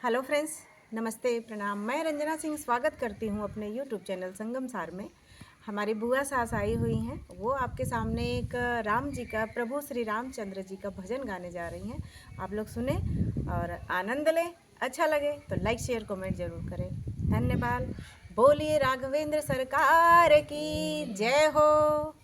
Hello friends, नमस्ते, प्रणाम। मैं रंजना सिंह स्वागत करती हूँ अपने यूट्यूब चैनल संगम सार में। हमारी बुआ सास आई हुई हैं, वो आपके सामने एक राम जी का, प्रभु श्री रामचंद्र जी का भजन गाने जा रही हैं। आप लोग सुने और आनंद लें। अच्छा लगे तो लाइक शेयर कमेंट जरूर करें। धन्यवाद। बोलिए राघवेंद्र सरकार की जय हो।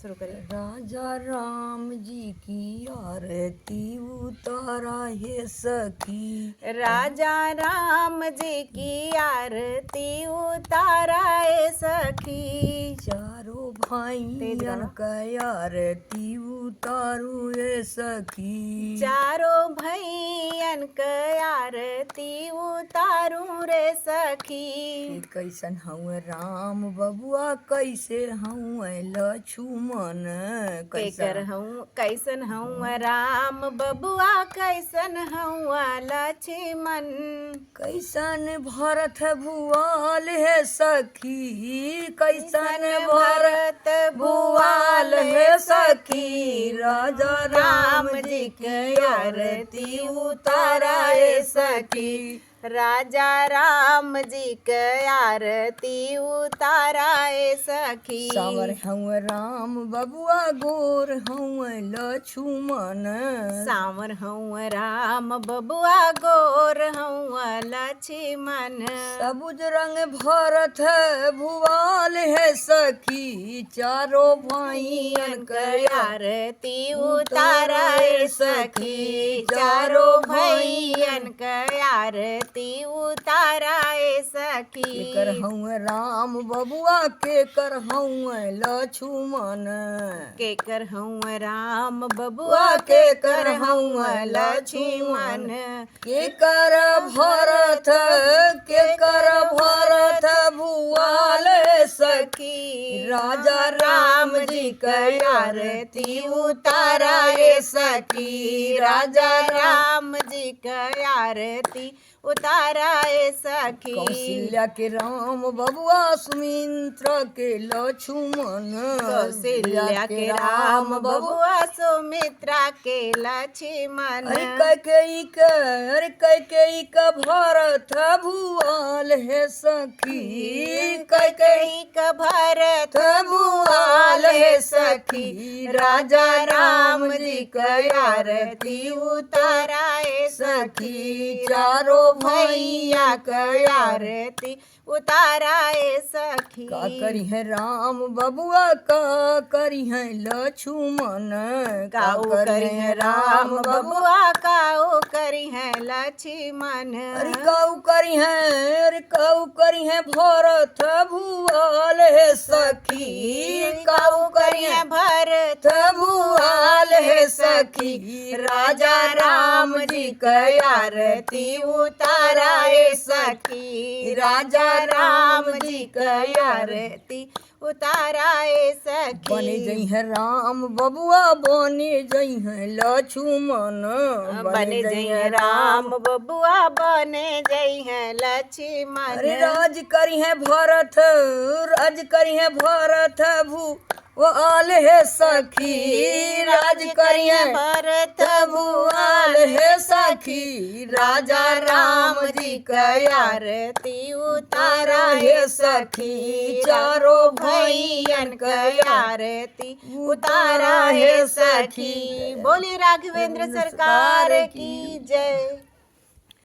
शुरू करिए। राजा राम जी की आरती उतारा है सखी। राजा राम जी की आरती उतारा है सखी। चारों भाइयन का आरती उतारू है सखी। चारों भैयन क आरती उतारू रे सखी। कैसन हूँ राम बबुआ, कैसे हूँ लक्ष्मण। कैसन हूँ राम बबुआ, कैसन हूँ लक्ष्मण। कैसन भरत भुआल है सखी। कैसन भरत भुआल है सखी। राजा राम जी की आरती उतारा है सखी। राजा राम जी के आरती उतारा है सखी। सावर हूँ राम बबुआ, गोर हूँ लक्ष्मण। सावर हूँ राम बबुआ, गोर हूँ लक्ष्मण। सबुज रंग भरत भुआल है सखी। चारों भाइयन के आरती उतारा है सखी। चारों भैयन के आरती उतारा है सखी। केकर हूँ राम बबुआ, केकर हूँ लक्ष्मण। केकर हूँ राम बबुआ, केकर हूँ लक्ष्मण। केकर भरत, केकर भरत भुआल सखी। राजा राम जी की आरती उतारा है सखी। राजा राम जी की आरती उतारा है सखी। कौशल्या के राम बबुआ, सुमित्रा के लक्ष्मण। कौशल्या के राम बबुआ, सुमित्रा के लक्ष्मण। अरे कैकेयी का भरत भुआल है सखी। कैकेयी का भरत भुआल है सखी। राजा राम जी की आरती उतारा है सखी। चारों भैया की आरती उतारा है सखी। का करी है राम बबुआ, का करी है लक्ष्मण। काऊ करी है राम बबुआ, काऊ करी है लक्ष्मण। अरे काऊ करी है भरत भुआल है सखी। काऊ करी है भरत भुआल है सखी। राजा राम जी की आरती उतारा है सखी। राजा राम जी की आरती उतारा है सखी। बने जई है राम बबुआ, बने जई है लक्ष्मण। बने जई है राम बबुआ, बने जई है लक्ष्मण। अरे राज करी है भरत, राज करी है भरत भुआल है सखी। राज करी है भरत भुआल है सखी। राजा राम जी की आरती उतारा है सखी। चारों भैयन की आरती उतारा है सखी। बोली राघवेंद्र सरकार की जय।